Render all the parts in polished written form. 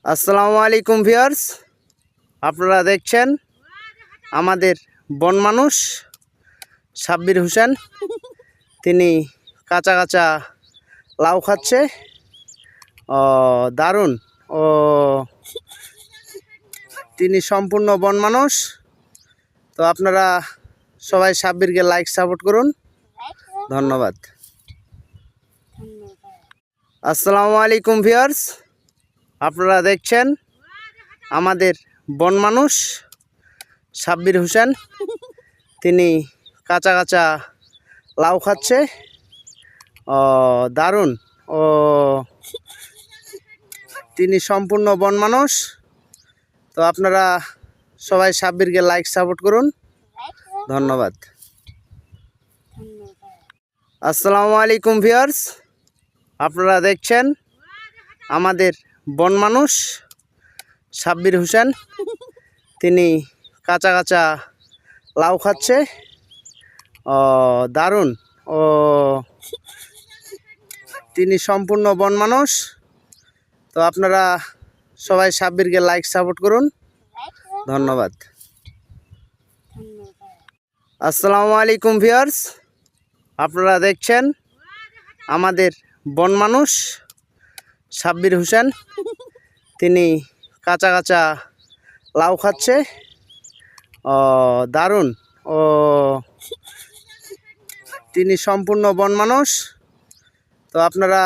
আসসালামু আলাইকুম ভিউয়ার্স, আপনারা দেখছেন আমাদের বন মানুষ সাব্বির হোসেন। তিনি কাঁচা কাঁচা লাউ খাচ্ছে। দারুণ। ও তিনি সম্পূর্ণ বন মানুষ। তো আপনারা সবাই সাব্বিরকে লাইক সাপোর্ট করুন। ধন্যবাদ। আসসালামু আলাইকুম ভিউয়ার্স, আপনারা দেখছেন আমাদের বন মানুষ সাব্বির হোসেন। তিনি কাঁচা কাঁচা লাউ খাচ্ছে। দারুণ। ও তিনি সম্পূর্ণ বন মানুষ। তো আপনারা সবাই সাব্বিরকে লাইক সাপোর্ট করুন। ধন্যবাদ। আসসালামু আলাইকুম ভিউয়ার্স, আপনারা দেখছেন আমাদের বন মানুষ সাব্বির হোসেন। তিনি কাঁচা কাঁচা লাউ খাচ্ছে। দারুণ। ও তিনি সম্পূর্ণ বন মানুষ। তো আপনারা সবাই সাব্বিরকে লাইক সাপোর্ট করুন। ধন্যবাদ। আসসালামু আলাইকুম ভিউয়ার্স, আপনারা দেখছেন আমাদের বন মানুষ সাব্বির হোসেন। তিনি কাঁচা কাঁচা লাউ খাচ্ছে। দারুণ। ও তিনি সম্পূর্ণ বন মানুষ। তো আপনারা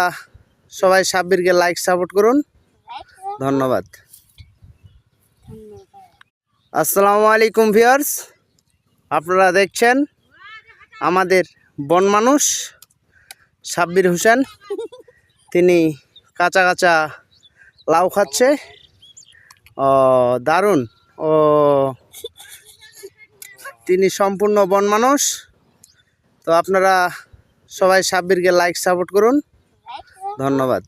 সবাই সাব্বিরকে লাইক সাপোর্ট করুন। ধন্যবাদ। আসসালামু আলাইকুম ভিউয়ার্স, আপনারা দেখছেন আমাদের বন মানুষ সাব্বির হোসেন। তিনি কাঁচা কাঁচা লাউ খাচ্ছে। দারুণ। ও তিনি সম্পূর্ণ বন মানুষ। তো আপনারা সবাই সাব্বিরকে লাইক সাপোর্ট করুন। ধন্যবাদ।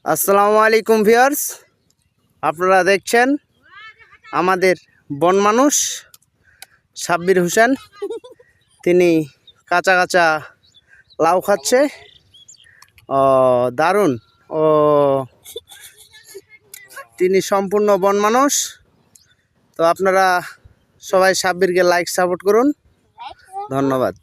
আসসালামু আলাইকুম ভিউয়ার্স, আপনারা দেখছেন আমাদের বন মানুষ সাব্বির হোসেন। তিনি কাঁচা কাঁচা লাউ খাচ্ছে। দারুণ। ও তিনি সম্পূর্ণ বন মানুষ। তো আপনারা সবাই সাব্বিরকে লাইক সাপোর্ট করুন। ধন্যবাদ।